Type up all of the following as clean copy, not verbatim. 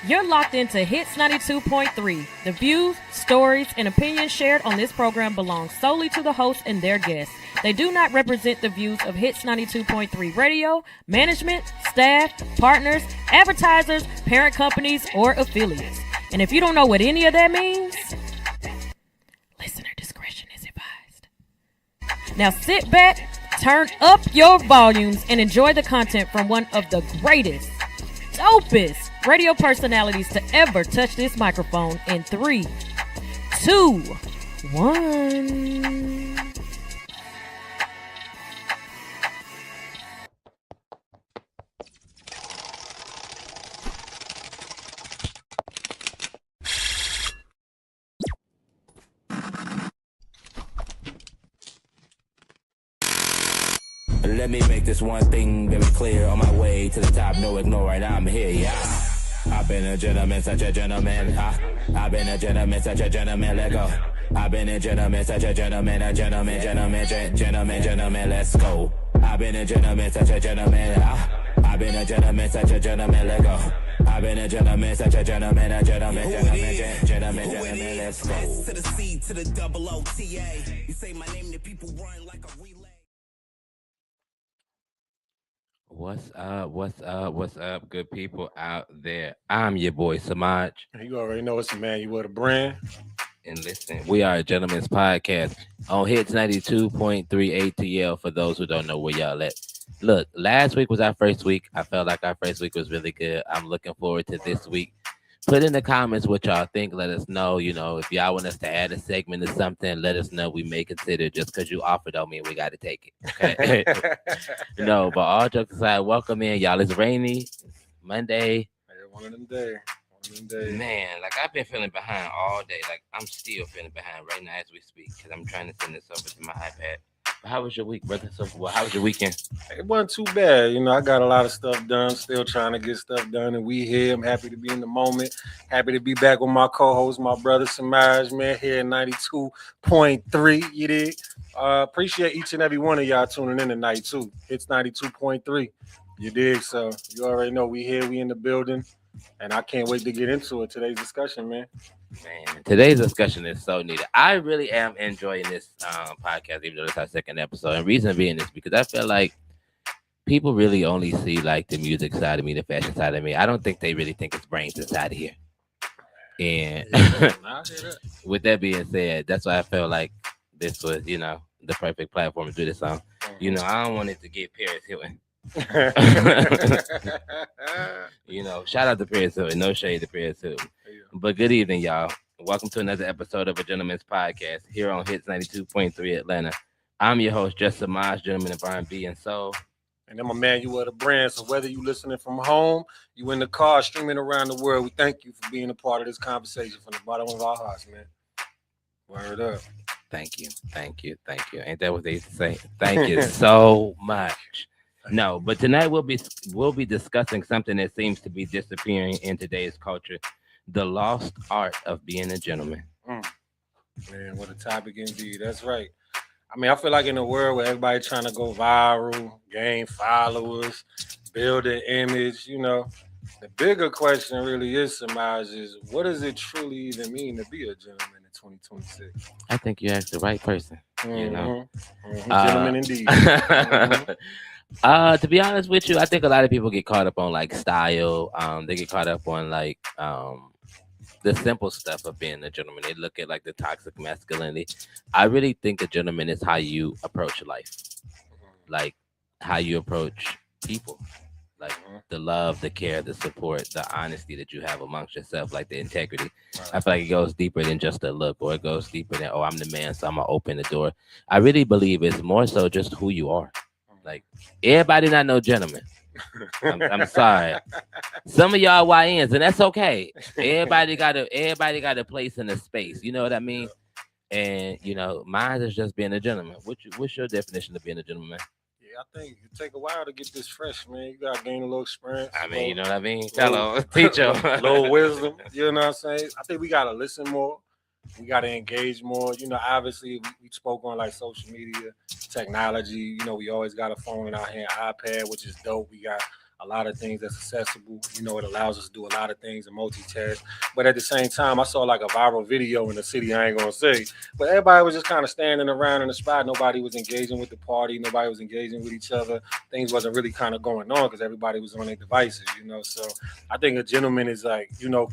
You're locked into Hits 92.3. The views, stories, and opinions shared on this program belong solely to the hosts and their guests. They do not represent the views of Hits 92.3 Radio, management, staff, partners, advertisers, parent companies, or affiliates. And if you don't know what any of that means, listener discretion is advised. Now sit back, turn up your volumes, and enjoy the content from one of the greatest, dopest radio personalities to ever touch this microphone in 3, 2, 1. Let me make this one thing very clear. On my way to the top, no ignore it, I'm here, yeah. I've been a gentleman, such a gentleman. I've been a gentleman, such a gentleman, let go. I've been a gentleman, such a gentleman, gentleman, let's go. I've been a gentleman, such a gentleman. I've been a gentleman, such a gentleman, let go. I've been a gentleman, such a gentleman, gentleman, let's go. S to the C to the double OTA. You say my name, the people run like a relay. What's up, good people out there? I'm your boy Semaj. You already know it's EmanuelTheBrand. And listen, we are a gentleman's podcast on Hits 92.3 ATL for those who don't know where y'all at. Look, last week was our first week. I felt like our first week was really good. I'm looking forward to this week. Put in the comments what y'all think. Let us know, if y'all want us to add a segment or something, let us know. We may consider. Just because you offered don't mean we got to take it. Okay? But all jokes aside, welcome in, y'all. It's rainy. It's Monday. One of them days. Man, like I've been feeling behind all day. Like I'm still feeling behind right now as we speak because I'm trying to send this over to my iPad. But how was your week, brother? So, how was your weekend? It wasn't too bad. I got a lot of stuff done. Still trying to get stuff done, and we here. I'm happy to be in the moment. Happy to be back with my co-host, my brother Semaj, man, here at 92.3. You dig? Appreciate each and every one of y'all tuning in tonight too. It's 92.3. You dig? So you already know we here. We in the building. And I can't wait to get into it. Today's discussion, man. Man, today's discussion is so needed. I really am enjoying this podcast, even though it's our second episode. And reason being is because I feel like people really only see like the music side of me, the fashion side of me. I don't think they really think it's brains inside of here. And with that being said, that's why I felt like this was, the perfect platform to do this on. I don't want it to get Paris Hilton. Shout out to Paris Hilton. No shade to Paris Hilton. But good evening, y'all. Welcome to another episode of a Gentleman's Podcast here on Hits 92.3 Atlanta. I'm your host, Just Semaj, Gentleman of R&B and Soul. And I'm EmanuelTheBrand. So whether you listening from home, you in the car, streaming around the world, we thank you for being a part of this conversation from the bottom of our hearts, man. Word up. Thank you. Ain't that what they used to say? Thank you so much. No, but tonight we'll be discussing something that seems to be disappearing in today's culture: the lost art of being a gentleman. Man, what a topic indeed. That's right. I mean, I feel like in a world where everybody trying to go viral, gain followers, build an image, the bigger question really is, Semaj, is what does it truly even mean to be a gentleman in 2026? I think you asked the right person. Gentleman indeed. To be honest with you, I think a lot of people get caught up on like style. They get caught up on like the simple stuff of being a gentleman. They look at like the toxic masculinity. I really think a gentleman is how you approach life, like how you approach people, like the love, the care, the support, the honesty that you have amongst yourself, like the integrity. I feel like it goes deeper than just a look, or it goes deeper than, I'm the man, so I'm gonna open the door. I really believe it's more so just who you are. Like everybody not no gentleman. I'm sorry. Some of y'all YNs, and that's okay. Everybody got a place in a space. You know what I mean? And mine is just being a gentleman. What's your definition of being a gentleman? Yeah, I think it take a while to get this fresh, man. You gotta gain a little experience. I mean, you know what I mean? Tell them, teach them. Little wisdom. You know what I'm saying? I think we gotta listen more. We got to engage more. Obviously, we spoke on like social media, technology. We always got a phone in our hand, iPad, which is dope. We got a lot of things that's accessible. You know, it allows us to do a lot of things and multitask. But at the same time, I saw like a viral video in the city, I ain't gonna say, but everybody was just kind of standing around in the spot. Nobody was engaging with the party. Nobody was engaging with each other. Things wasn't really kind of going on because everybody was on their devices, you know. So I think a gentleman is like, you know,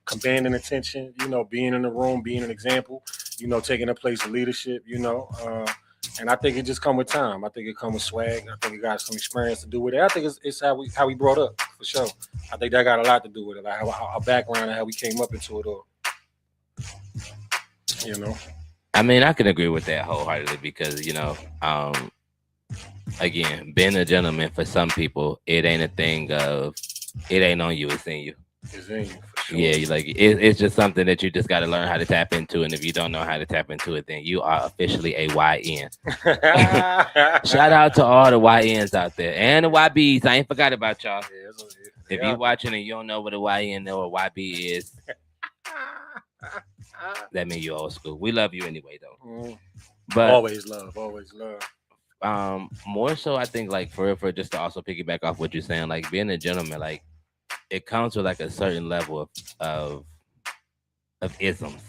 commanding attention, you know, being in the room, being an example, you know, taking a place of leadership, you know. And I think it just come with time. I think it come with swag. I think it got some experience to do with it. I think it's how we brought up, for sure. I think that got a lot to do with it, like how our background and how we came up into it all. You know. I mean, I can agree with that wholeheartedly because, you know, again, being a gentleman for some people, it ain't a thing of, it ain't on you, it's in you. It's in you, for sure. Yeah, it's just something that you just got to learn how to tap into. And if you don't know how to tap into it, then you are officially a YN. Shout out to all the YNs out there and the YBs. I ain't forgot about y'all. If you're watching and you don't know what a YN or a YB is, that means you're old school. We love you anyway, though. But always love, always love. More so, I think, like, for just to also piggyback off what you're saying, like, being a gentleman, like, it comes with like a certain level of isms.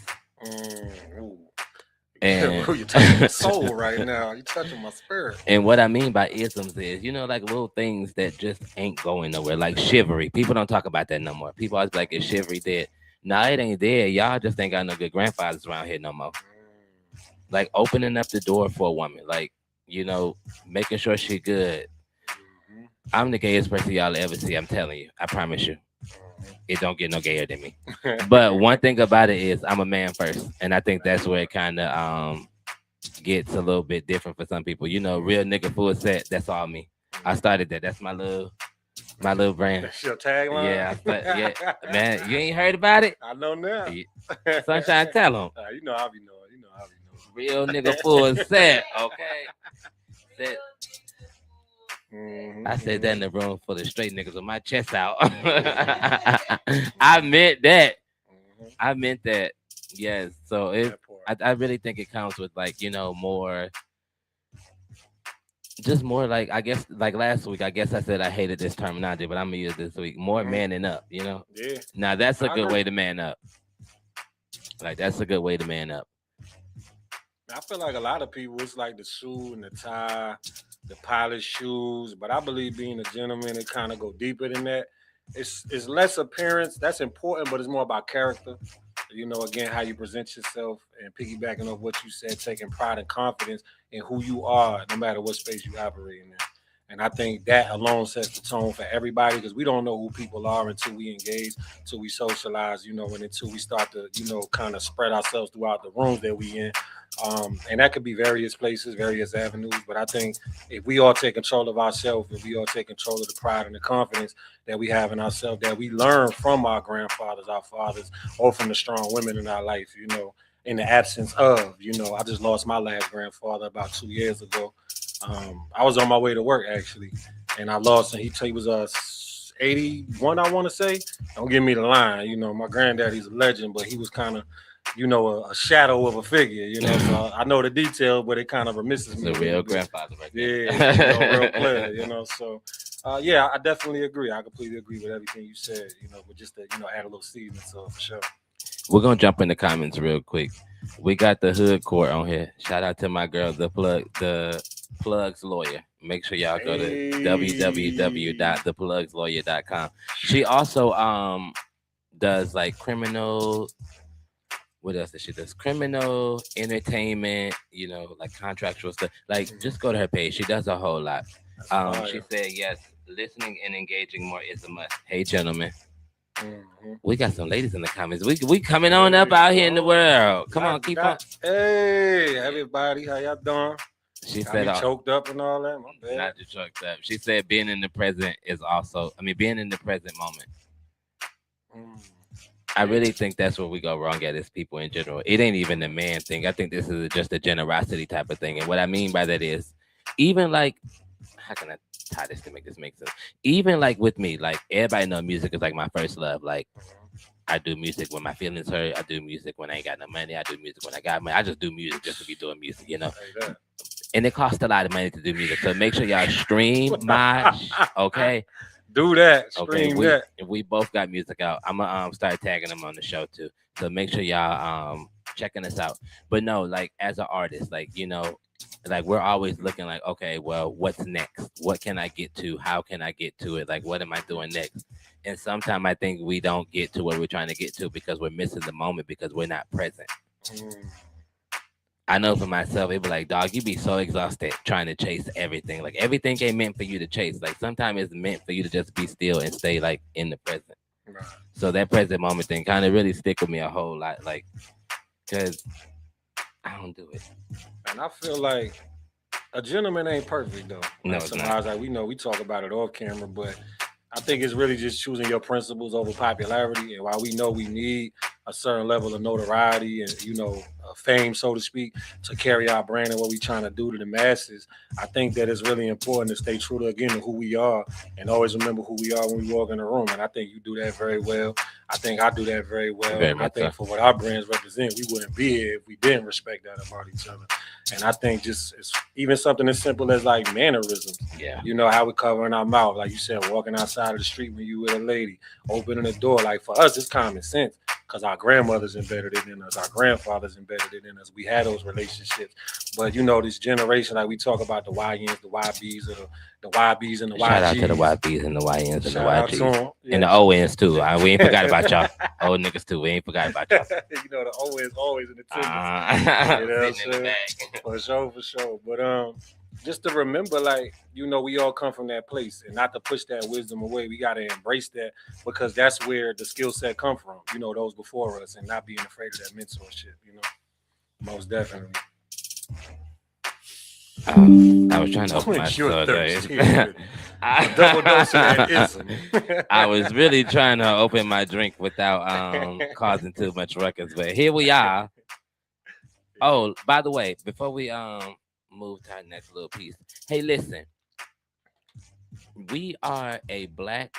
And you're touching my soul right now. You're touching my spirit. And what I mean by isms is, you know, like little things that just ain't going nowhere, like chivalry. People don't talk about that no more. People always like, is chivalry dead? Nah, it ain't dead. Y'all just ain't got no good grandfathers around here no more. Like opening up the door for a woman, like, you know, making sure she good. I'm the gayest person y'all ever see. I'm telling you. I promise you. It don't get no gayer than me. But one thing about it is I'm a man first. And I think that's where it kind of gets a little bit different for some people. You know, real nigga full set. That's all me. I started that. That's my little brand. That's your tagline? Yeah. Man, you ain't heard about it? I know now. Sunshine, tell them. You know I'll be knowing. Real nigga full set. Okay. That, I said that in the room full of straight niggas with my chest out. I meant that. I meant that. Yes. So I really think it comes with, like, you know, more, just more like, I guess, like last week, I guess I said I hated this terminology, but I'm gonna use this week. More manning up, you know? Yeah. Now that's a good way to man up. Like, that's a good way to man up. I feel like a lot of people, it's like the suit and the tie, the polished shoes, but I believe being a gentleman, it kind of go deeper than that. It's less appearance. That's important, but it's more about character. You know, again, how you present yourself and piggybacking off what you said, taking pride and confidence in who you are, no matter what space you operate in. And I think that alone sets the tone for everybody, because we don't know who people are until we engage, until we socialize, you know, and until we start to, you know, kind of spread ourselves throughout the rooms that we in. And that could be various places, various avenues. But I think if we all take control of ourselves, if we all take control of the pride and the confidence that we have in ourselves, that we learn from our grandfathers, our fathers, or from the strong women in our life, you know, in the absence of, you know, I just lost my last grandfather about 2 years ago. I was on my way to work, actually, and I lost him. He was 81, I want to say. Don't give me the line. You know, my granddaddy's a legend, but he was kind of, you know, a shadow of a figure, you know. So I know the detail, but it kind of remisses me. It's a real grandfather right there. Yeah, you know, real player, you know. So, yeah, I definitely agree. I completely agree with everything you said, you know, but just to, you know, add a little seasoning, so for sure. We're going to jump in the comments real quick. We got the Hood Court on here. Shout out to my girl, the Plugs Lawyer. Make sure y'all go to www.theplugslawyer.com. She also does like criminal, what else does she does? Criminal, entertainment, you know, like contractual stuff. Like, just go to her page. She does a whole lot. She said, yes, listening and engaging more is a must. Hey, gentlemen. We got some ladies in the comments. We coming on up out here in the world. Come on, keep on. Hey, everybody, how y'all doing? She said, choked up and all that. My bad. Not just choked up. She said, being in the present is also, being in the present moment. I really think that's where we go wrong at as people in general. It ain't even the man thing. I think this is just a generosity type of thing. And what I mean by that is, even like, how can I tie this to make this make sense? Even like with me, like everybody know music is like my first love. Like, I do music when my feelings hurt. I do music when I ain't got no money. I do music when I got money. I just do music just to be doing music, you know. And it costs a lot of money to do music. So make sure y'all stream my okay. Do that. Okay, Stream that. we both got music out. I'm gonna start tagging them on the show too. So make sure y'all checking us out. But no, like as an artist, like like we're always looking like, okay, well, what's next? What can I get to? How can I get to it? Like, what am I doing next? And sometimes I think we don't get to where we're trying to get to because we're missing the moment because we're not present. I know for myself, it be like, dog, you be so exhausted trying to chase everything. Like everything ain't meant for you to chase. Like sometimes it's meant for you to just be still and stay like in the present. Right. So that present moment thing kind of really stick with me a whole lot. Like, cause I don't do it. And I feel like a gentleman ain't perfect though. No, it's not. Like we know we talk about it off camera, but I think it's really just choosing your principles over popularity. And while we know we need a certain level of notoriety and, fame, so to speak, to carry our brand and what we're trying to do to the masses, I think that it's really important to stay true to, again, who we are and always remember who we are when we walk in the room. And I think you do that very well. I think I do that very well. And I think for what our brands represent, we wouldn't be here if we didn't respect that about each other. And I think just it's even something as simple as like mannerisms. Yeah. How we're covering our mouth. Like you said, walking outside of the street when you with a lady, opening the door. Like for us, it's common sense because our grandmothers embedded it in us. Our grandfathers embedded it in us. We had those relationships. But, this generation, like we talk about the YNs, the YBs, or the YBs and the YGs. Shout out to the YBs and the YNs and the YGs. Yeah. And the ONs too. We ain't forgot about y'all. Old niggas too. We ain't forgot about y'all. The ONs always in the attendance. You know what I'm saying? For sure. But just to remember, like, we all come from that place and not to push that wisdom away. We got to embrace that because that's where the skill set come from, those before us and not being afraid of that mentorship, most definitely. I was trying to open my soda. Double dose of that ism. I was really trying to open my drink without causing too much ruckus, but here we are. Oh, by the way, before we move to our next little piece, hey, listen, we are a Black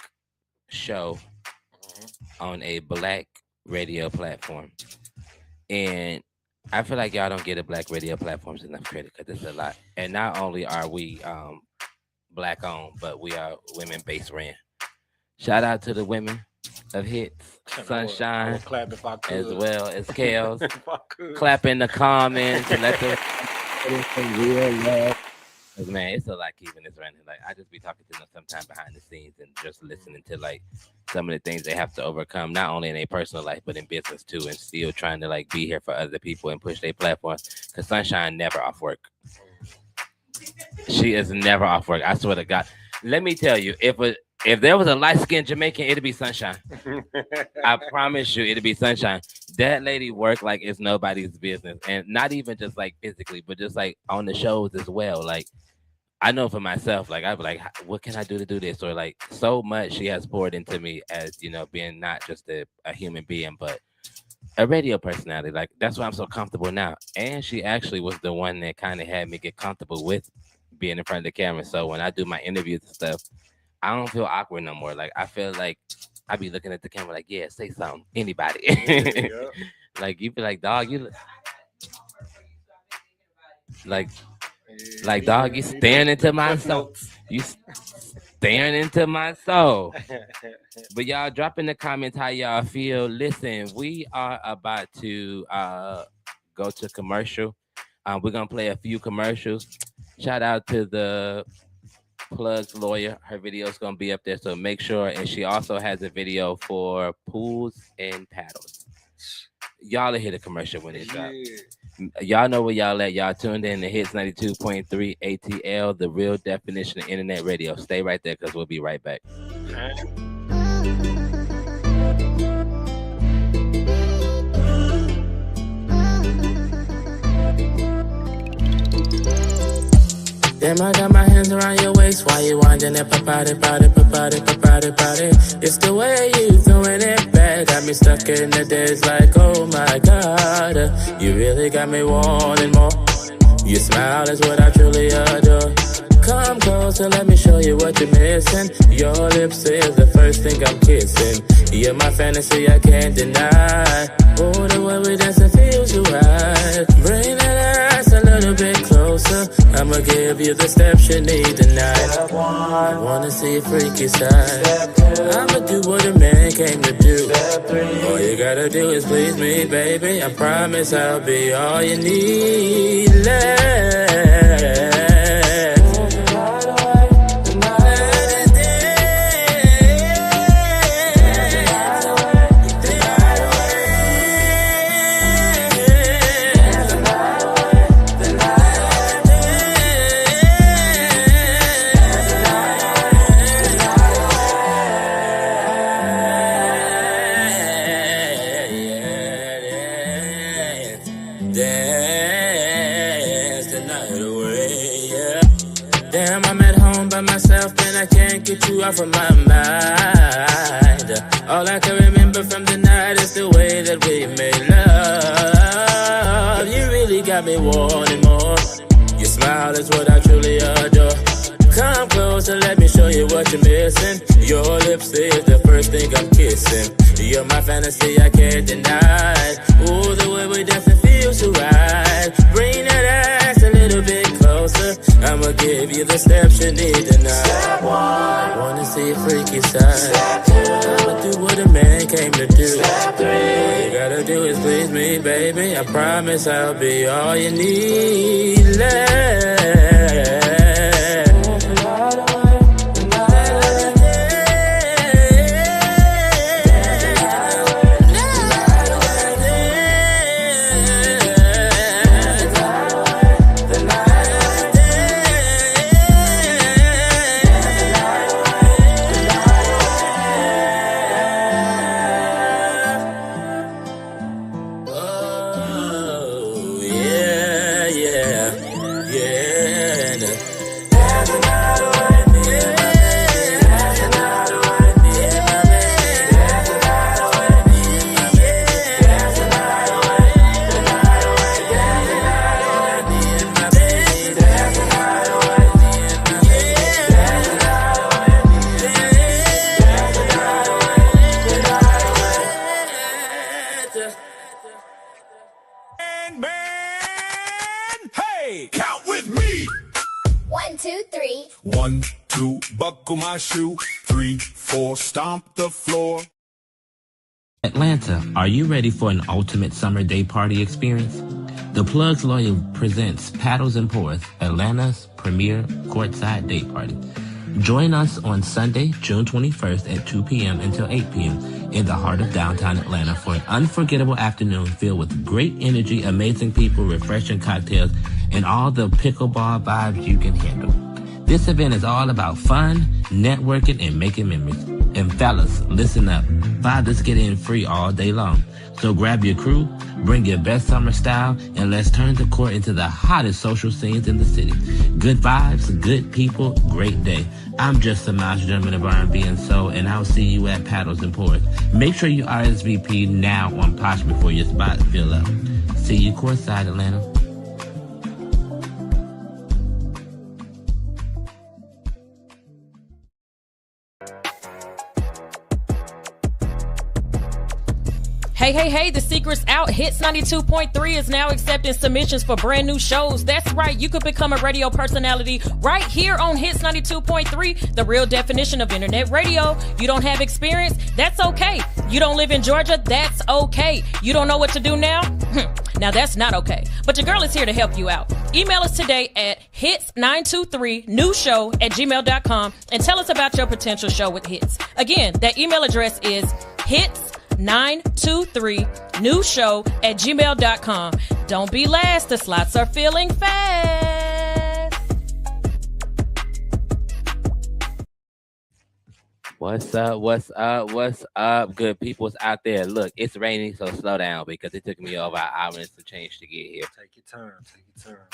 show on a Black radio platform, and I feel like y'all don't get a Black radio platforms enough credit because it's a lot. And not only are we Black owned, but we are women based ran. Shout out to the women of Hits, Sunshine, as well as Kales. Clap in the comments and let them real love. Man, it's a lot keeping this running. Like I just be talking to them sometime behind the scenes and just listening to like some of the things they have to overcome, not only in their personal life but in business too, and still trying to like be here for other people and push their platforms. Cause Sunshine never off work. She is never off work. I swear to God. Let me tell you, if there was a light-skinned Jamaican, it'd be Sunshine. I promise you, it'd be Sunshine. That lady worked like it's nobody's business, and not even just like physically, but just like on the shows as well. Like I know for myself, like I'd be like, what can I do to do this? Or like so much she has poured into me as being not just a human being, but a radio personality. Like that's why I'm so comfortable now. And she actually was the one that kind of had me get comfortable with being in front of the camera. So when I do my interviews and stuff, I don't feel awkward no more. Like I feel like I be looking at the camera like, yeah, say something, anybody. Yeah. Like you be like, dog, you like dog, you staring into my soul. You staring into my soul. But y'all drop in the comments how y'all feel. Listen, we are about to go to commercial. We're gonna play a few commercials. Shout out to the Plug's lawyer. Her video is gonna be up there, so make sure. And she also has a video for pools and paddles. Y'all will hear the commercial when it's out. Y'all know where y'all at. Y'all tuned in to Hits 92.3 ATL, the real definition of internet radio. Stay right there because we'll be right back. Damn, I got my hands around your waist. Why you winding up about it? It's the way you throwing it back. Got me stuck in the days like, oh my God. You really got me wanting more. Your smile is what I truly adore. Come close and let me show you what you're missing. Your lips is the first thing I'm kissing. You're my fantasy, I can't deny. Oh, the way we dancing feels you right. Bring that ass a little bit closer. I I'ma give you the steps you need tonight. I wanna see your freaky side. I'ma do what a man came to do. All you gotta do is please me, baby. I promise I'll be all you need. Dance the night away, yeah. Damn, I'm at home by myself and I can't get you off of my mind. All I can remember from the night is the way that we made love. You really got me wanting more. Your smile is what I truly adore. Come close and let me show you what you're missing. Your lips is the first thing I'm kissing. You're my fantasy, I can't deny. Ooh, the way we dance, it feels so right. Bring that ass a little bit closer. I'ma give you the steps you need tonight. Step one, I wanna see your freaky side. Step two, I'ma do what a man came to do. Step three, all you gotta do is please me, baby. I promise I'll be all you need. Count with me. 1, 2, 3. 1, 2, buckle my shoe. 3, 4, stomp the floor. Atlanta, are you ready for an ultimate summer day party experience? The Plugs Loyal presents Paddles and Pours, Atlanta's premier courtside day party. Join us on Sunday, June 21st at 2 p.m. until 8 p.m. in the heart of downtown Atlanta for an unforgettable afternoon filled with great energy, amazing people, refreshing cocktails, and all the pickleball vibes you can handle. This event is all about fun, networking, and making memories. And fellas, listen up. Fathers get in free all day long. So grab your crew, bring your best summer style, and let's turn the court into the hottest social scenes in the city. Good vibes, good people, great day. I'm Just Semaj EmanuelTheBrand and Soul, and I'll see you at Paddles and Pours. Make sure you RSVP now on Posh before your spot fill up. See you courtside, Atlanta. Hey, the secret's out. Hits 92.3 is now accepting submissions for brand new shows. That's right, you could become a radio personality right here on Hits 92.3, the real definition of internet radio. You don't have experience? That's okay. You don't live in Georgia? That's okay. You don't know what to do now? Now that's not okay. But your girl is here to help you out. Email us today at hits923newshow@gmail.com and tell us about your potential show with Hits. Again, that email address is hits923newshow@gmail.com. Don't be last. The slots are filling fast. What's up, good peoples out there? Look, it's raining, so slow down because it took me over an hour and some change to get here. Take your turn.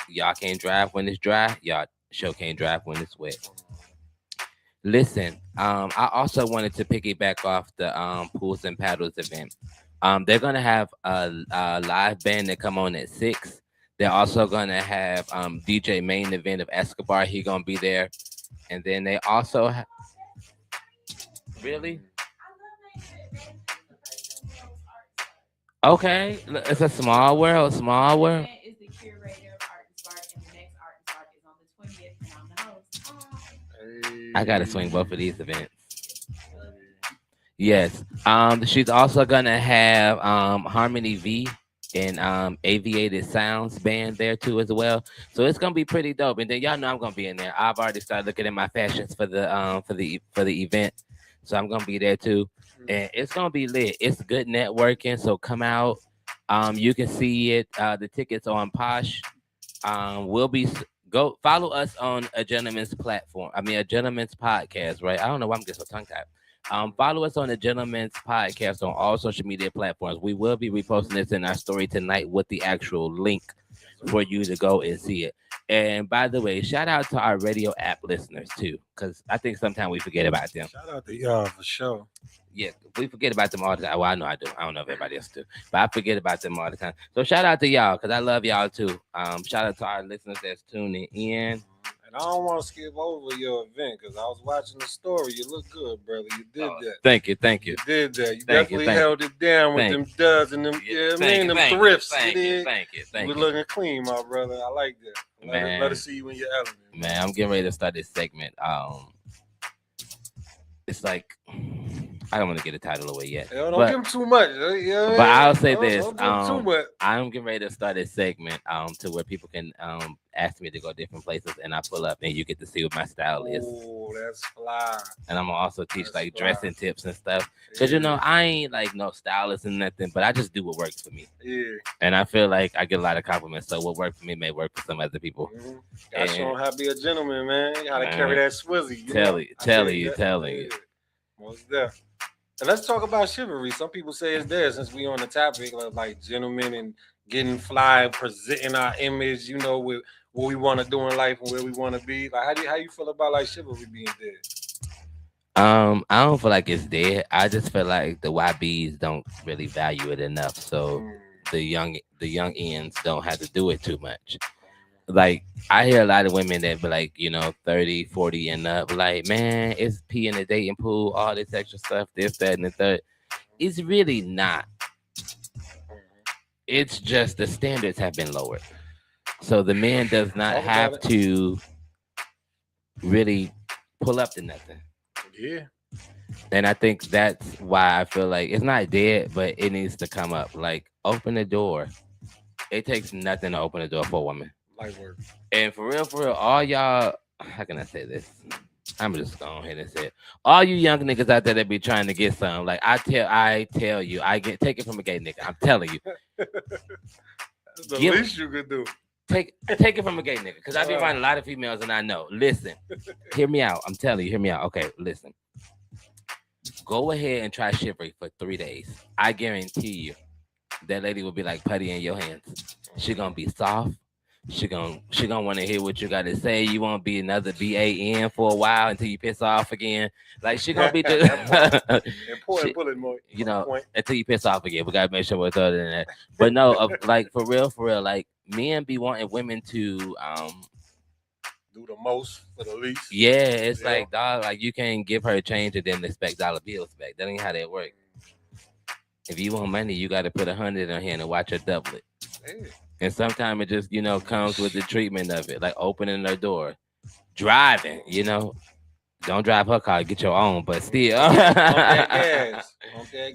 Y'all can't drive when it's dry. Y'all sure can't drive when it's wet. Listen, I also wanted to piggyback off the Pools and Paddles event. They're gonna have a live band that come on at 6. They're also gonna have DJ Main Event of Escobar. He gonna be there, and then they also really. Okay, it's a small world. Is the curator of Art and Spark, and the next Art and Spark is on the I gotta swing both of these events. Yes. She's also gonna have Harmony V and Aviated Sounds band there too as well. So it's gonna be pretty dope. And then y'all know I'm gonna be in there. I've already started looking at my fashions for the event. So I'm gonna be there too. And it's gonna be lit. It's good networking. So come out. You can see it. The tickets on Posh. We'll be go follow us on A Gentleman's platform. I mean A Gentleman's podcast, right? I don't know why I'm getting so tongue tied. Follow us on the Gentleman's Podcast on all social media platforms. We will be reposting this in our story tonight with the actual link for you to go and see it. And by the way, shout out to our radio app listeners too, because I think sometimes we forget about them. Shout out to y'all for sure. Yeah, we forget about them all the time. Well, I know I do. I don't know if everybody else do, but I forget about them all the time. So shout out to y'all because I love y'all too. Shout out to our listeners that's tuning in. And I don't want to skip over your event because I was watching the story. You look good, brother. You did that. Thank you. You did that. You definitely held it down with them duds and them, them thrifts. Thank you. You looking clean, my brother. I like that. Let us see you in your element. Man, I'm getting ready to start this segment. It's like I don't want to get the title away yet. Don't give him too much. But I'll say this. Too much. I'm getting ready to start this segment to where people can ask me to go different places and I pull up and you get to see what my style is. Oh, that's fly. And I'm gonna also teach dressing tips and stuff. Because I ain't like no stylist and nothing, but I just do what works for me. Yeah. And I feel like I get a lot of compliments. So what works for me may work for some other people. Mm-hmm. Gotta show them how to be a gentleman, man. You gotta carry that swizzy. Telling you. Most definitely. And let's talk about chivalry. Some people say it's there since we on the topic of like gentlemen and getting fly, presenting our image, with what we want to do in life and where we want to be. Like, how you feel about like chivalry being dead? I don't feel like it's dead. I just feel like the YBs don't really value it enough. So the young ends don't have to do it too much. Like I hear a lot of women that be like, 30, 40 and up, like, man, it's pee in the dating pool, all this extra stuff, this, that, and the third. It's really not. It's just the standards have been lowered. So the man does not have to really pull up to nothing. Yeah. And I think that's why I feel like it's not dead, but it needs to come up. Like, open the door. It takes nothing to open the door for a woman. Work. And for real, all y'all, how can I say this? I'm just going ahead and say it. All you young niggas out there that be trying to get some, like I tell you, take it from a gay nigga. I'm telling you. That's the least you could do. Take it from a gay nigga. Because I be around a lot of females and I know. Listen, hear me out. I'm telling you, hear me out. Okay, listen. Go ahead and try chivalry for 3 days. I guarantee you that lady will be like putty in your hands. She gonna be soft. She gonna want to hear what you got to say. You won't be another BAN for a while until you piss off again. Like she gonna be just until you piss off again. We gotta make sure we're other than that. But no, like for real, like men be wanting women to do the most for the least. Yeah, it's like dog, like you can't give her a change and then expect dollar bills back. That ain't how that work. If you want money, you got to put 100 on here and watch her double it. Hey. And sometimes it just, comes with the treatment of it, like opening her door, driving, Don't drive her car, get your own, but still. Pump that gas.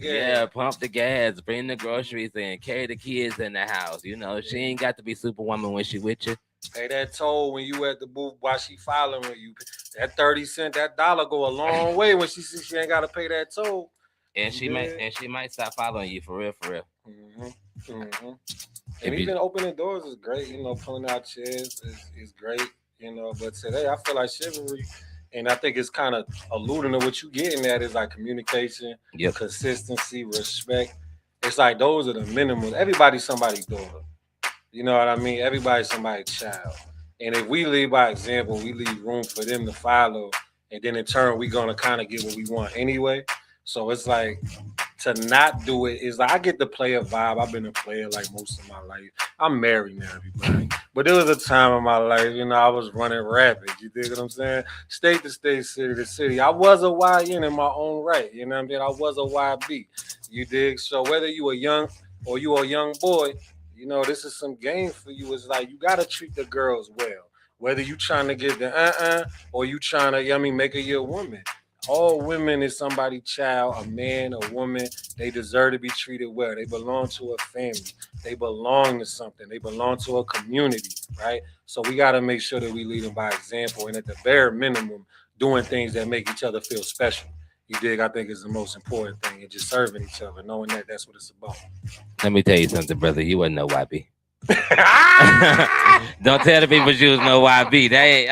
Yeah, pump the gas, bring the groceries in, carry the kids in the house. She ain't got to be Superwoman when she with you. Pay that toll when you at the booth while she following you. That 30 cents, that dollar go a long way when she sees she ain't got to pay that toll. And she might stop following you for real. Mm-hmm. Mm-hmm. And even opening doors is great, pulling out chairs is great, but today I feel like chivalry, and I think it's kind of alluding to what you getting at is like communication, consistency, respect. It's like those are the minimums. Everybody's somebody's daughter. You know what I mean? Everybody's somebody's child. And if we lead by example, we leave room for them to follow, and then in turn, we're going to kind of get what we want anyway. So it's like to not do it is like I get the player vibe. I've been a player like most of my life. I'm married now, everybody. But there was a time in my life, I was running rapid. You dig what I'm saying? State to state, city to city. I was a YN in my own right. You know what I mean? I was a YB. You dig? So whether you a young or you a young boy, this is some game for you. It's like you gotta treat the girls well. Whether you trying to get the or you trying to, make her your woman. All women is somebody's child, a man, a woman. They deserve to be treated well. They belong to a family. They belong to something. They belong to a community, right? So we got to make sure that we lead them by example, and at the bare minimum, doing things that make each other feel special. You dig? I think is the most important thing, and just serving each other, knowing that that's what it's about. Let me tell you something, brother. You wouldn't know YB. Don't tell the people you was no YB. They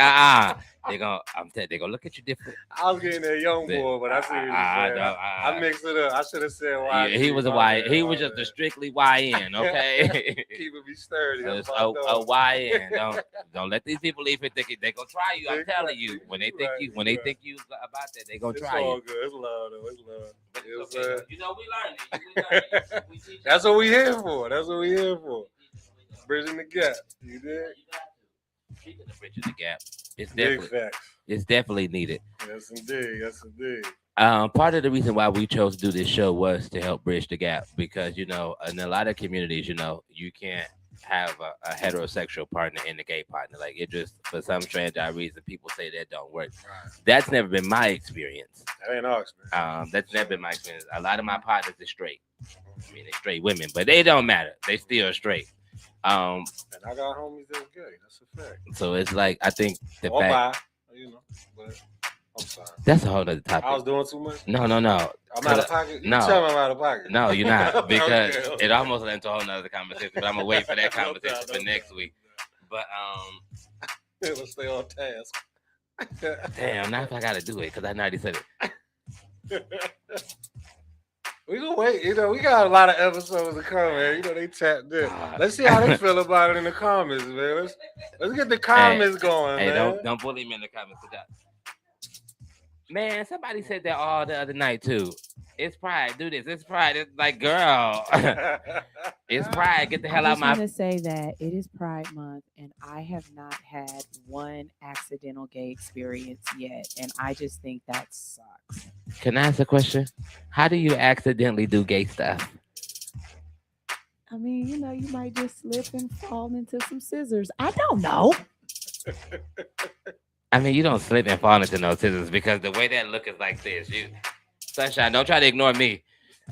They gonna look at you different. I was getting that young boy, but I see what you're saying. I mixed it up. I should have said YB. Yeah, he was a Y. He was just a strictly YN. Okay. Keep it be sturdy. A YN. Don't let these people leave it thinking they gonna try you. I'm telling you, when they think you about that, they gonna try you. It's all good. It's love though. It's love. It's okay. You know, we learning. That's what we here for. That's what we here for. Bridging the gap. You did. Speaking of bridging the gap, it's definitely needed. Yes, indeed. Yes, indeed. Part of the reason why we chose to do this show was to help bridge the gap because, in a lot of communities, you can't have a heterosexual partner and a gay partner. Like it just, for some strange reason, people say that don't work. Right. That's never been my experience. That ain't our experience. That's never been my experience. A lot of my partners are straight. I mean, they're straight women, but they don't matter. They still are straight. And I got homies that's gay. That's a fact. So it's like I think the fact, but I'm sorry. That's a whole other topic. I was doing too much. No. I'm out of pocket. No, tell me I'm out of pocket. No, you're not because it almost led into a whole nother conversation. But I'm gonna wait for that conversation for next week. But let's stay on task. Damn, now if I gotta do it because I already said it. We gonna wait. We got a lot of episodes to come, man. They tapped in. Let's see how they feel about it in the comments, man. Let's get the comments going, man. Hey, don't bully me in the comments. Man, somebody said that all the other night too. It's pride. Do this. It's pride. It's like, girl. It's pride. Get the hell out of my. I just want to say that it is Pride Month, and I have not had one accidental gay experience yet, and I just think that sucks. Can I ask a question? How do you accidentally do gay stuff? I mean, you might just slip and fall into some scissors. I don't know. I mean, you don't slip and fall into no scissors because the way that look is like this. Sunshine, don't try to ignore me.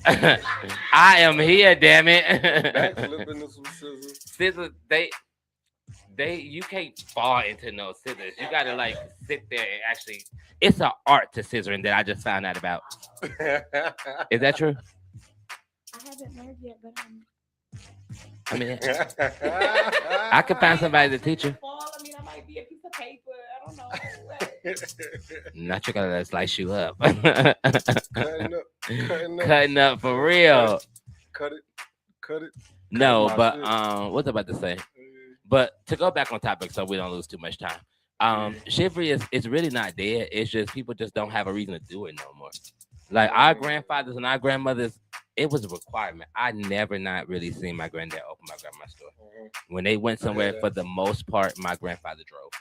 I am here, damn it. Backflip into some scissors. Scissors, you can't fall into no scissors. You gotta sit there and actually. It's an art to scissoring that I just found out about. Is that true? I haven't learned yet, but I mean, I could find somebody to teach you. I mean, I might be a piece of paper. I don't know. Not you gotta slice you up. Cutting up for real. Cut it. No, but what's I about to say? But to go back on topic so we don't lose too much time. Chivalry is really not dead. It's just people just don't have a reason to do it no more. Like our grandfathers and our grandmothers, it was a requirement. I never not really seen my granddad open my grandma's store. When they went somewhere, for the most part, my grandfather drove.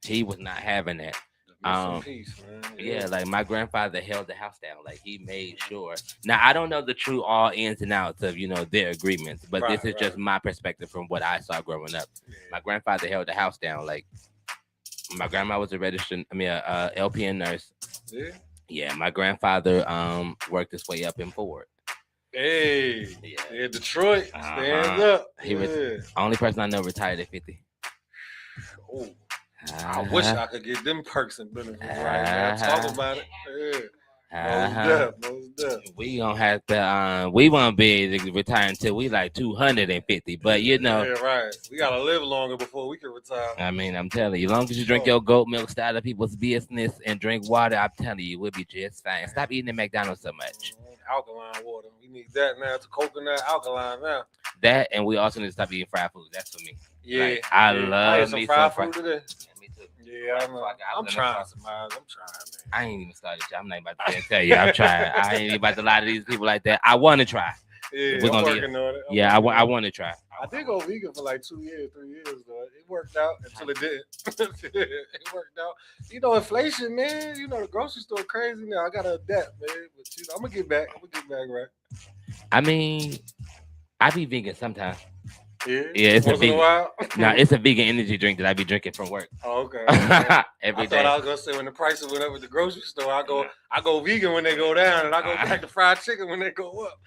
He was not having that. Peace, man. Yeah, like my grandfather held the house down. Like he made sure. Now I don't know the true all ins and outs of their agreements, but this is just my perspective from what I saw growing up. Yeah. My grandfather held the house down. Like my grandma was a LPN nurse. Yeah. Yeah, my grandfather worked his way up in Ford. Hey, yeah, Detroit, stand up. He was the only person I know retired at 50. Oh. I wish I could get them perks and benefits right now. Talk about it. Yeah. Most deaf. We gonna have to. We won't be able to retire until we like 250. But Yeah, right. We gotta live longer before we can retire. I mean, I'm telling you, as long as you drink your goat milk, stay out of people's business, and drink water, I'm telling you, we'll be just fine. Stop eating at McDonald's so much. Alkaline water. We need that now. It's coconut alkaline now. That, and we also need to stop eating fried food. That's for me. Yeah, I love some fried food today. Yeah, I know. I'm trying, man. I ain't even started. I'm not about to tell you. I'm trying. I ain't even about to lie to these people like that. I want to try. Yeah, I'm working on it. I want to try. I did go vegan for like 2 years, 3 years, though. It worked out until it didn't. It worked out. Inflation, man. The grocery store crazy now. I gotta adapt, man. But I'm gonna get back. Right. I mean, I be vegan sometimes. Yeah, it's a Once in a vegan. while. Nah, it's a vegan energy drink that I be drinking from work. Oh, okay. Every I day. thought I was gonna say when the prices went up at the grocery store, I go vegan when they go down, and I go back to fried chicken when they go up.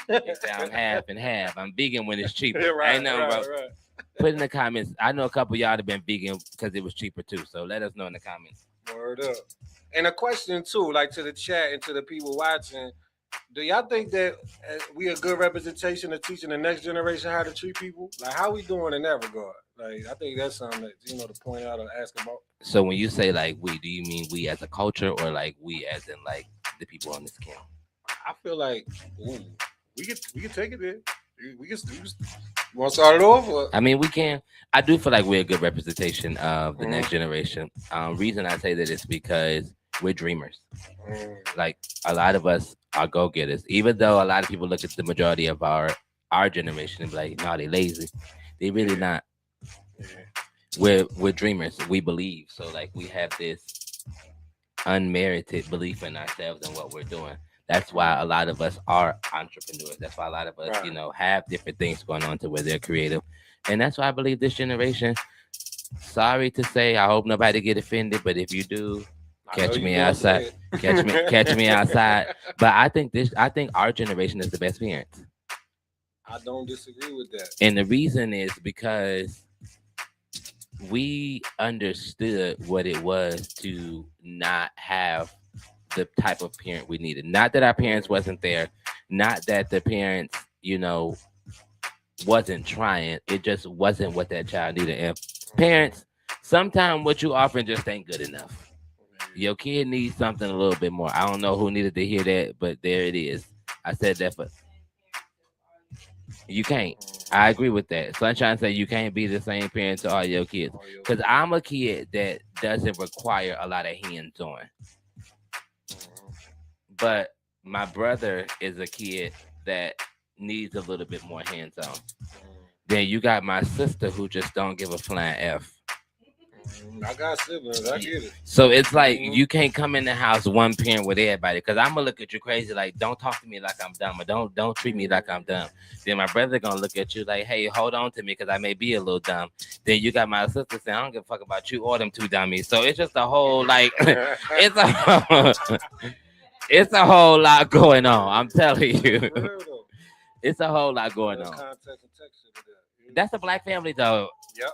You say I'm half and half. I'm vegan when it's cheaper. Yeah, right, Ain't nothing wrong. right. Put in the comments. I know a couple of y'all have been vegan because it was cheaper too. So let us know in the comments. Word up. And a question too, like to the chat and to the people watching, do y'all think that we a good representation of teaching the next generation how to treat people? Like, how we doing in that regard? Like, I think that's something that, to point out or ask about. So when you say like we, do you mean we as a culture or like we as in like the people on this camp? I feel like we can take it there. We can you want to start it off? Or? I mean, we can. I do feel like we're a good representation of the next generation. Reason I say that is because we're dreamers. Like a lot of us are go-getters. Even though a lot of people look at the majority of our generation and be like, no, they lazy. They really not. We're dreamers. We believe. So like we have this unmerited belief in ourselves and what we're doing. That's why a lot of us are entrepreneurs. That's why a lot of us, have different things going on to where they're creative. And that's why I believe this generation, sorry to say, I hope nobody get offended, but if you do, catch me outside. Catch me outside. But I think our generation is the best parents. I don't disagree with that. And the reason is because we understood what it was to not have the type of parent we needed. Not that our parents wasn't there, not that the parents, wasn't trying. It just wasn't what that child needed. And parents, sometimes what you offering just ain't good enough. Your kid needs something a little bit more. I don't know who needed to hear that, but there it is. I said that for you can't. I agree with that. Sunshine said you can't be the same parent to all your kids. Because I'm a kid that doesn't require a lot of hands-on. But my brother is a kid that needs a little bit more hands-on. Then you got my sister who just don't give a flying F. I got siblings. I get it. So it's like you can't come in the house one parent with everybody, because I'm gonna look at you crazy like, don't talk to me like I'm dumb, or don't treat me like I'm dumb. Then my brother gonna look at you like, hey, hold on to me because I may be a little dumb. Then you got my sister saying, I don't give a fuck about you or them two dummies. So it's just a whole like it's a whole lot going on. I'm telling you. It's a whole lot going on. That's a black family though. Yep.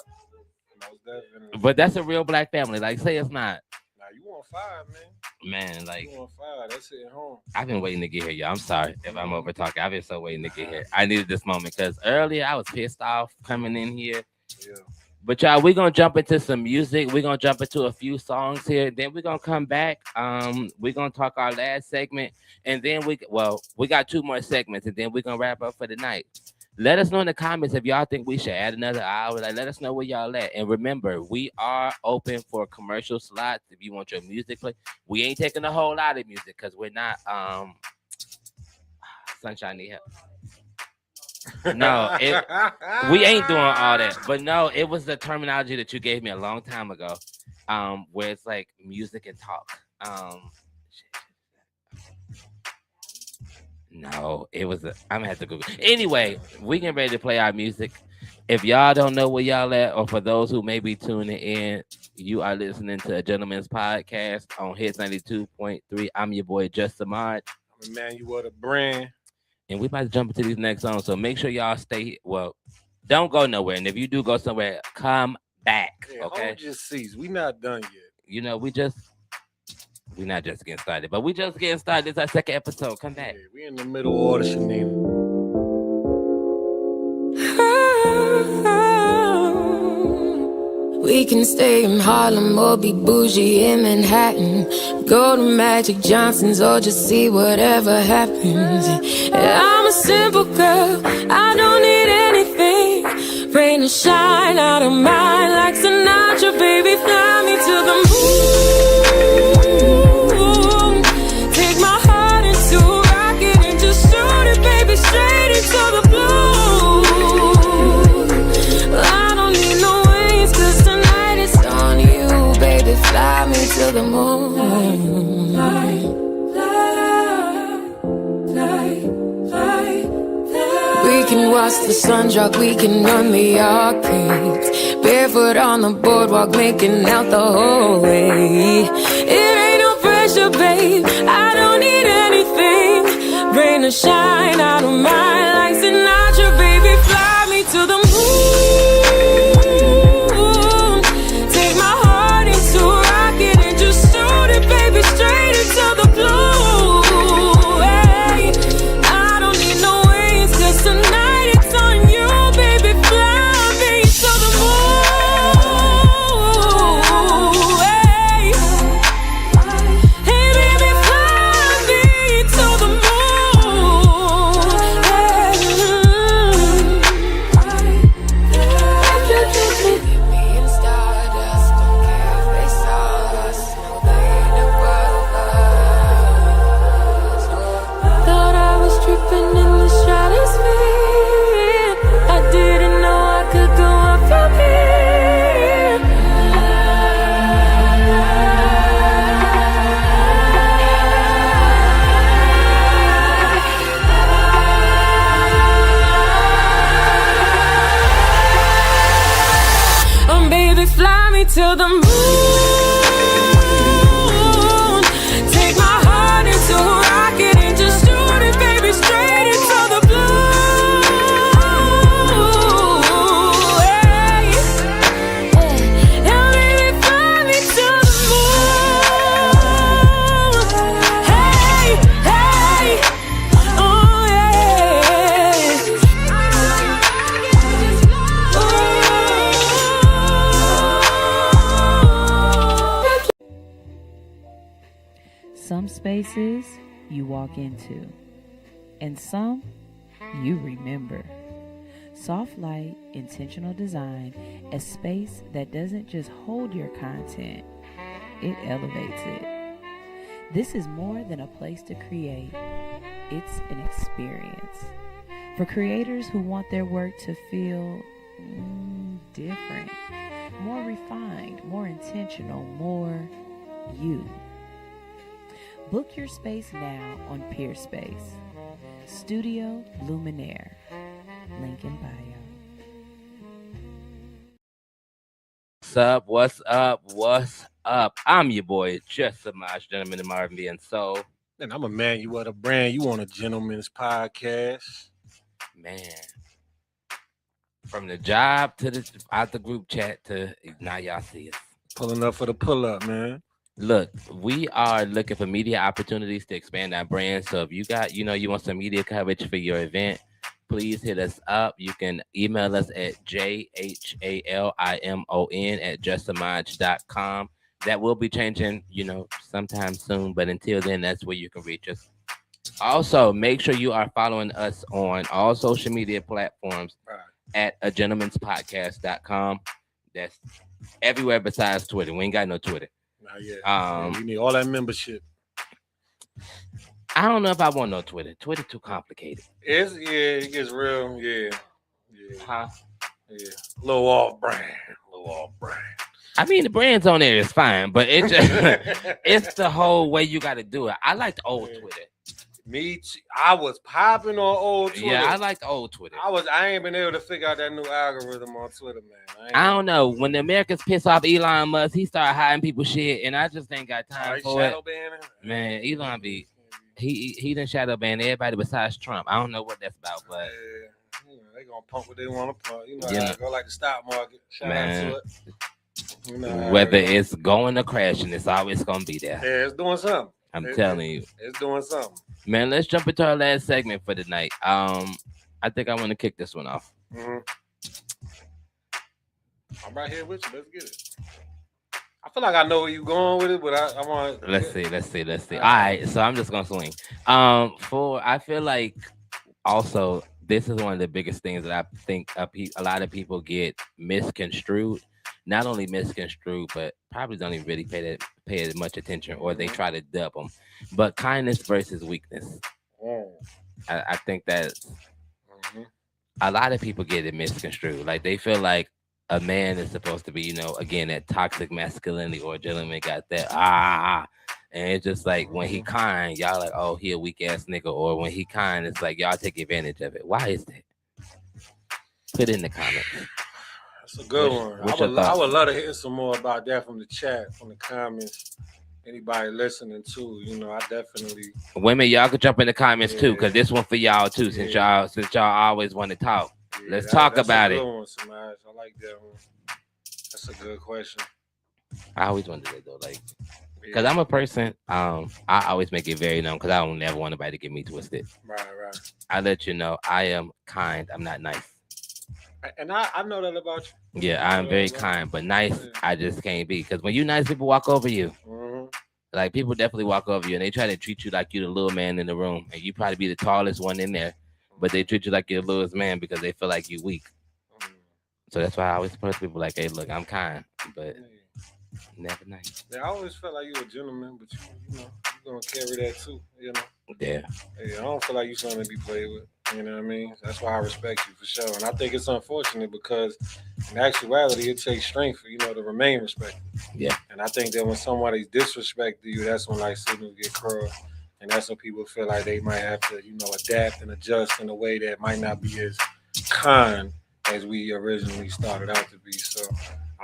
But that's a real black family. Like, say it's not. Nah, you want 5, man. Man, like you want 5. That's it at home. I've been waiting to get here, y'all. I'm sorry if I'm over talking. I've been so waiting to get here. I needed this moment because earlier I was pissed off coming in here. Yeah. But y'all, we're gonna jump into some music. We're gonna jump into a few songs here. Then we're gonna come back. We're gonna talk our last segment, and then we got 2 more segments, and then we're gonna wrap up for the night. Let us know in the comments if y'all think we should add another hour. Like, let us know where y'all at. And remember, we are open for commercial slots if you want your music play. We ain't taking a whole lot of music because we're not Sunshine need help. No, we ain't doing all that. But no, it was the terminology that you gave me a long time ago, where it's like music and talk. No, it was I'm gonna have to Google. Anyway, we getting ready to play our music. If y'all don't know where y'all at, or for those who may be tuning in, you are listening to a Gentleman's Podcast on Hits 92.3. I'm your boy Just Semaj. I'm EmanuelTheBrand. And we about to jump into these next songs. So make sure y'all stay. Well, don't go nowhere. And if you do go somewhere, come back. Okay. Hold your seats. We not done yet. We're not just getting started, but we just getting started. This is our second episode. Come back. Yeah, we in the middle of the shenanigans. We can stay in Harlem or be bougie in Manhattan. Go to Magic Johnson's or just see whatever happens. I'm a simple girl, I don't need anything. Rain or shine, out of mind like Sinatra, baby, fly me to the moon. Take my heart into a rocket and just shoot it, baby, straight into the blue. I don't need no wings, 'cause tonight it's on you, baby, fly me to the moon. Fly, fly, fly, fly, fly. We can watch the sun drop, we can run the yard creeks. Barefoot on the boardwalk, making out the whole way. It ain't no pressure, babe, I don't need anything. Rain or shine, I don't mind. Like Sinatra, baby, fly me to the moon. Take my heart into a rocket and just shoot it, baby, straight into the blue. Hey, I don't need no wings, 'cause tonight it's on you, baby, fly me to the moon. Hey, hey, baby, fly me to the moon. Thought I was tripping in the stratosphere. I didn't know I could go up from here. Baby, fly me to the moon. Take my heart into a rocket and just shoot it, baby, straight into the blue. Hey, yeah, baby, fly me to the moon. Hey, hey, oh yeah. Some spaces you walk into, and some you remember. Soft light, intentional design, a space that doesn't just hold your content, it elevates it. This is more than a place to create, it's an experience. For creators who want their work to feel different, more refined, more intentional, more you. Book your space now on Peerspace. Studio Luminaire. Link in bio. What's up? What's up? What's up? I'm your boy, Just Semaj, gentleman in R&B and soul. And I'm EmanuelTheBrand. You on a gentleman's podcast. Man. From the job to the out the group chat to now y'all see us. Pulling up for the pull-up, man. Look, we are looking for media opportunities to expand our brand. So if you got, you want some media coverage for your event, please hit us up. You can email us at jhalimon@justsemaj.com. That will be changing, sometime soon. But until then, that's where you can reach us. Also, make sure you are following us on all social media platforms at agentlemanspodcast.com. That's everywhere besides Twitter. We ain't got no Twitter. We need all that membership. I don't know if I want no Twitter. Twitter too complicated. It gets real. Yeah. Huh? Yeah. Low off brand. I mean, the brands on there is fine, but it just it's the whole way you got to do it. I like the old Twitter. Me too. I was popping on old Twitter. Yeah, I like the old Twitter. I ain't been able to figure out that new algorithm on Twitter, man. I don't know. When the Americans piss off Elon Musk, he started hiding people's shit, and I just ain't got time for it. Man, Elon he done shadow ban everybody besides Trump. I don't know what that's about, but they gonna pump what they want to pump. How go like the stock market. Shout out to it. Whether it's going or crashing, it's always gonna be there. Yeah, it's doing something. I'm telling you. It's doing something. Man, let's jump into our last segment for the night. I think I want to kick this one off. Mm-hmm. I'm right here with you. Let's get it. I feel like I know where you're going with it, but I want. Let's see. All right, so I'm just gonna swing. I feel like also this is one of the biggest things that I think a lot of people get misconstrued. Not only misconstrued, but probably don't even really pay as much attention, or they try to dub them. But kindness versus weakness. I think that a lot of people get it misconstrued. Like they feel like a man is supposed to be, again, that toxic masculinity, or a gentleman got that and it's just like when he kind, y'all like, oh, he a weak ass nigga, or when he kind, it's like y'all take advantage of it. Why is that? Put it in the comments. That's a good one. What's I your thoughts? would love to hear some more about that from the chat, from the comments. Anybody listening too, I definitely. Women, y'all can jump in the comments too, because Yeah. this one for y'all too. Since y'all always want to talk, let's talk about it. That's a good one, Semaj. I like that one. That's a good question. I always wondered that though, like, because I'm a person. I always make it very known because I don't never want anybody to get me twisted. Right. I let you know I am kind. I'm not nice. And I know that about you. Yeah, I'm very kind, but nice, I just can't be. Because when you nice, people walk over you. Mm-hmm. Like, people definitely walk over you, and they try to treat you like you're the little man in the room, and you probably be the tallest one in there, but they treat you like you're the littlest man because they feel like you weak. So that's why I always approach people like, hey, look, I'm kind, but never nice. I always felt like you a gentleman, but you're gonna carry that too, Yeah. I don't feel like you something to be played with. You know what I mean? That's why I respect you for sure. And I think it's unfortunate because in actuality, it takes strength for to remain respected. Yeah. And I think that when somebody's disrespecting you, that's when like signals get crossed. And that's when people feel like they might have to, adapt and adjust in a way that might not be as kind as we originally started out to be. So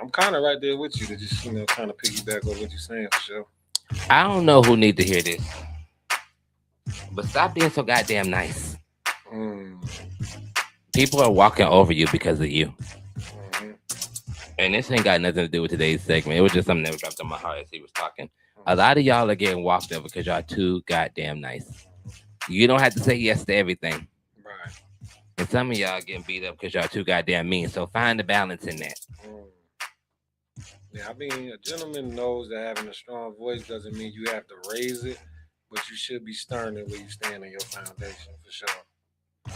I'm kind of right there with you to just, kind of piggyback on what you're saying for sure. I don't know who need to hear this, but stop being so goddamn nice. People are walking over you because of you. Mm-hmm. And this ain't got nothing to do with today's segment. It was just something that was dropped on my heart as he was talking. A lot of y'all are getting walked over because y'all too goddamn nice. You don't have to say yes to everything. Right. And some of y'all getting beat up because y'all too goddamn mean. So find the balance in that. Yeah, I mean, a gentleman knows that having a strong voice doesn't mean you have to raise it, but you should be stern in where you stand in your foundation for sure.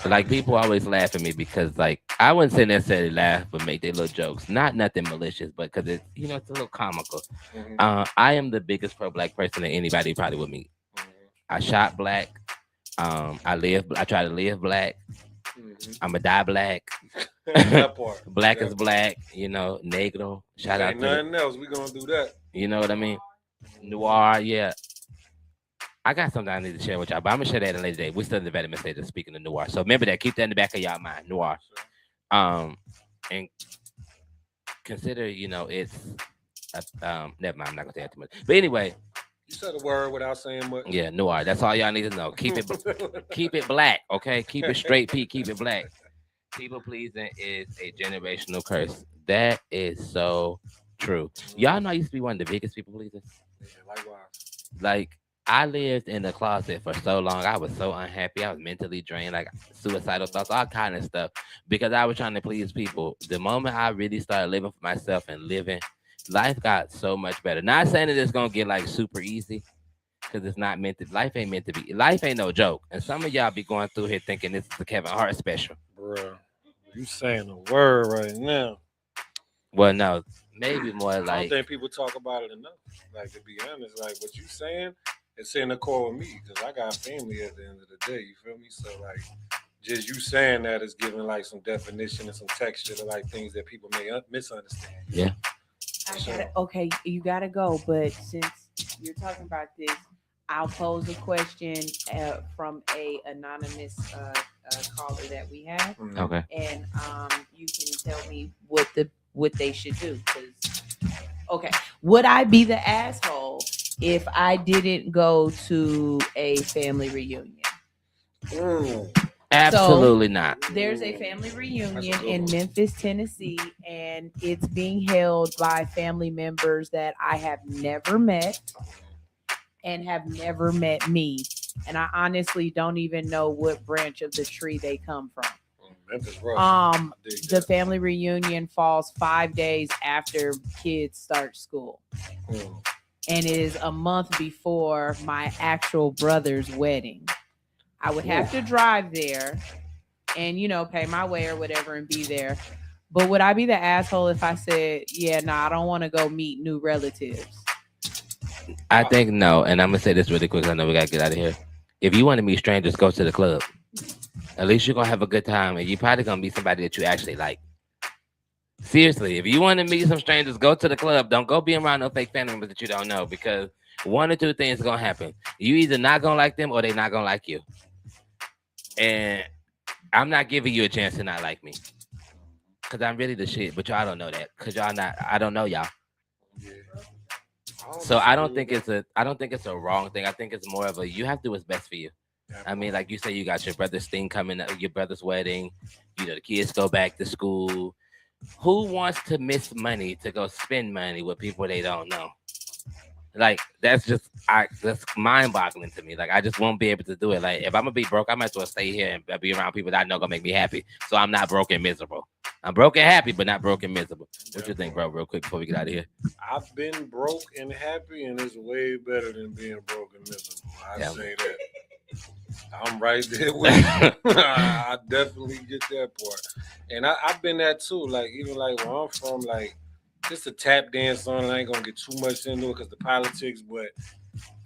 Like, people always laugh at me because, like, I wouldn't say necessarily laugh, but make their little jokes. Not nothing malicious, but because it's, it's a little comical. Mm-hmm. I am the biggest pro-black person that anybody probably would meet. Mm-hmm. I shot black. I try to live black. Mm-hmm. I'm a die black. That part. Black is black, negro. Shout out to nothing else. We gonna do that. You know what I mean? Noir, yeah. I got something I need to share with y'all, but I'm gonna share that at a later date. We're still in the development stage of speaking of noir. So remember that. Keep that in the back of y'all mind. Noir. And consider, it's never mind, I'm not gonna say that too much. But anyway. You said a word without saying much. Yeah, noir. That's all y'all need to know. Keep it black, okay? Keep it straight P, keep it black. People pleasing is a generational curse. That is so true. Y'all know I used to be one of the biggest people pleasers. Yeah, likewise. Like, I lived in the closet for so long. I was so unhappy. I was mentally drained, like suicidal thoughts, all kind of stuff, because I was trying to please people. The moment I really started living for myself and living, life got so much better. Not saying that it's gonna get like super easy, because it's not meant to. Life ain't meant to be. Life ain't no joke. And some of y'all be going through here thinking this is the Kevin Hart special. Bro, you saying a word right now. Well, no, maybe more like. I don't think people talk about it enough. Like, to be honest, like what you saying. It's in the core with me because I got family at the end of the day. You feel me? So like, just you saying that is giving like some definition and some texture to like things that people may misunderstand. Yeah. Okay, you gotta go. But since you're talking about this, I'll pose a question from a anonymous caller that we have. Okay. And you can tell me what they should do. Okay, would I be the asshole if I didn't go to a family reunion? Absolutely not. There's a family reunion in Memphis, Tennessee, and it's being held by family members that I have never met and have never met me. And I honestly don't even know what branch of the tree they come from. The family reunion falls 5 days after kids start school. And it is a month before my actual brother's wedding. I would have to drive there and, pay my way or whatever and be there. But would I be the asshole if I said, I don't want to go meet new relatives? I think no. And I'm going to say this really quick. I know we got to get out of here. If you want to meet strangers, go to the club. At least you're going to have a good time. And you're probably going to meet somebody that you actually like. Seriously, if you want to meet some strangers, go to the club. Don't go be around no fake family members that you don't know, because one or two things are going to happen. You either not going to like them or they not going to like you. And I'm not giving you a chance to not like me. because I'm really the shit, but y'all don't know that because y'all not. I don't know y'all. Yeah. So I don't think it's a wrong thing. I think it's more of a you have to do what's best for you. I mean, like you say, you got your brother's thing coming up, your brother's wedding. You know, the kids go back to school. Who wants to miss money to go spend money with people they don't know? Like that's mind-boggling to me. Like I just won't be able to do it. Like if I'm gonna be broke, I might as well stay here and be around people that I know gonna make me happy. So I'm not broke and miserable. I'm broke and happy, but not broke and miserable. What you think, bro? Real quick before we get out of here. I've been broke and happy, and it's way better than being broke and miserable. I say that. I'm right there with you. I definitely get that part. And I've been that too. Like even like where I'm from, like just a tap dance on. I ain't gonna get too much into it because the politics, but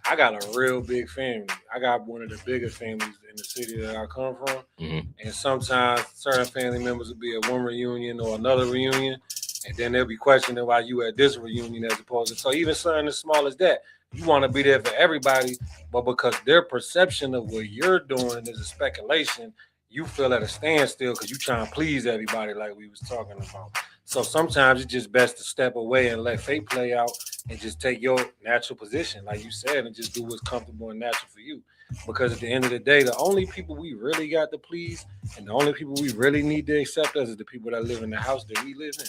I got a real big family. I got one of the bigger families in the city that I come from. Mm-hmm. And sometimes certain family members will be at one reunion or another reunion, and then they'll be questioning why you at this reunion as opposed to. So even something as small as that, you want to be there for everybody, but because their perception of what you're doing is a speculation, you feel at a standstill because you trying to please everybody like we was talking about. So sometimes it's just best to step away and let fate play out and just take your natural position, like you said, and just do what's comfortable and natural for you. Because at the end of the day, the only people we really got to please and the only people we really need to accept us is the people that live in the house that we live in.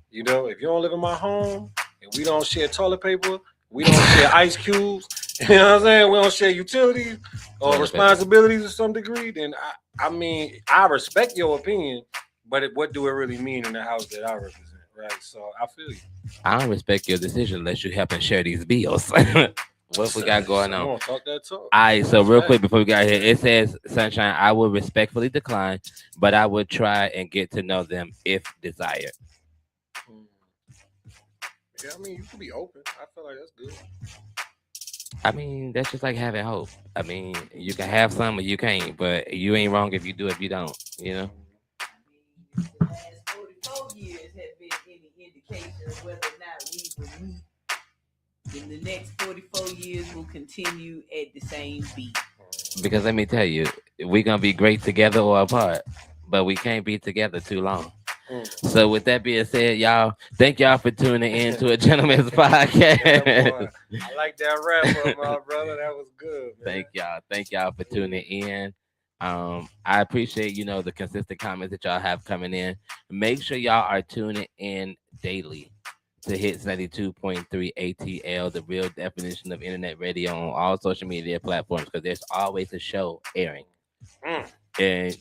You know, if you don't live in my home and we don't share toilet paper, we don't share ice cubes, you know what I'm saying? We don't share utilities or responsibilities to some degree, then I mean, I respect your opinion, but what do it really mean in the house that I represent, right? So I feel you. I don't respect your decision unless you help and share these bills. What we got going on? Talk that talk. All right, so real quick before we got here, it says, Sunshine, I will respectfully decline, but I would try and get to know them if desired. Yeah, I mean, you can be open. I feel like that's good. I mean, that's just like having hope. I mean, you can have some or you can't, but you ain't wrong if you do, if you don't, you know? The last 44 years have been any indication of whether or not we will meet. Then the next 44 years will continue at the same beat. Because let me tell you, we're going to be great together or apart, but we can't be together too long. So with that being said, y'all, thank y'all for tuning in to a Gentleman's Podcast. Yeah, I like that wrap up, my brother. That was good, man. Thank y'all for tuning in. I appreciate, the consistent comments that y'all have coming in. Make sure y'all are tuning in daily to Hits 92.3 ATL, the real definition of internet radio on all social media platforms, because there's always a show airing. And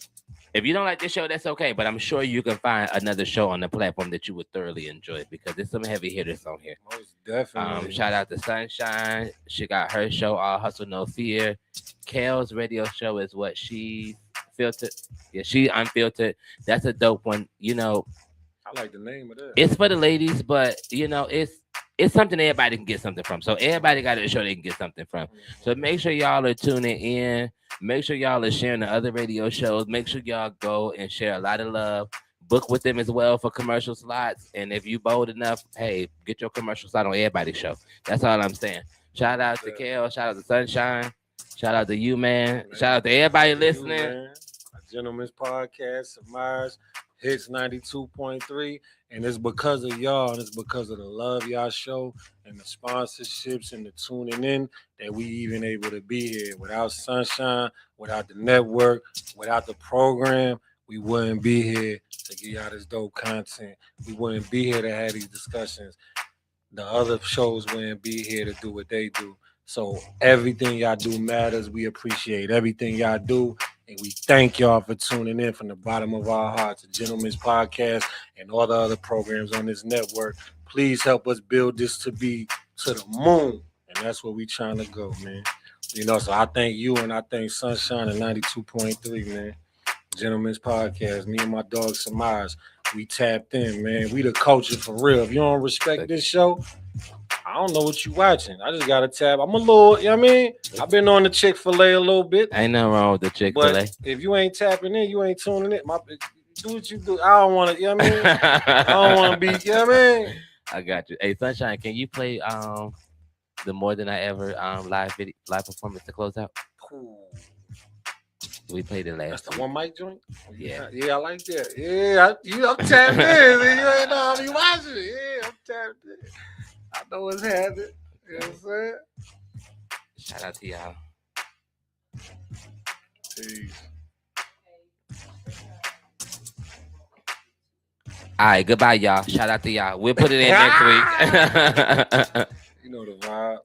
if you don't like this show, that's okay. But I'm sure you can find another show on the platform that you would thoroughly enjoy because there's some heavy hitters on here. Most definitely. Shout out to Sunshine. She got her show, All Hustle No Fear. Kale's radio show is what she filtered. Yeah, she unfiltered. That's a dope one. I like the name of that. It's for the ladies, but it's something everybody can get something from. So everybody got a show they can get something from. So make sure y'all are tuning in. Make sure y'all are sharing the other radio shows. Make sure y'all go and share a lot of love. Book with them as well for commercial slots. And if you bold enough, hey, get your commercial slot on everybody's show. That's all I'm saying. Shout out to Kale. Shout out to Sunshine. Shout out to you, man. Shout out to everybody listening. A Gentleman's Podcast, Semaj, Hits 92.3. And it's because of y'all, and it's because of the love y'all show and the sponsorships and the tuning in that we even able to be here. Without Sunshine, without the network, without the program, we wouldn't be here to give y'all this dope content. We wouldn't be here to have these discussions. The other shows wouldn't be here to do what they do. So everything y'all do matters. We appreciate everything y'all do. And we thank y'all for tuning in from the bottom of our hearts. The Gentleman's Podcast and all the other programs on this network. Please help us build this to be to the moon. And that's where we trying to go, man. So I thank you and I thank Sunshine at 92.3, man. Gentleman's Podcast. Me and my dog Semaj, we tapped in, man. We the culture for real. If you don't respect this show, I don't know what you watching. I just got a tab. I'm a little, you know what I mean? I've been on the Chick-fil-A a little bit. Ain't nothing wrong with the Chick-fil-A. But if you ain't tapping in, you ain't tuning in. Do what you do. I don't want to, you know what I mean? I don't want to be, you know what I mean? I got you. Hey, Sunshine, can you play the More Than I Ever live performance to close out? Cool. We played it That's last the week. one mic joint? Yeah. Yeah, I like that. Yeah, I'm tapped in. You ain't know how me watching it. Yeah, I'm tapped in. I know what's happening. You know what I'm saying? Shout out to y'all. Peace. All right, goodbye, y'all. Shout out to y'all. We'll put it in next week. You know the vibe.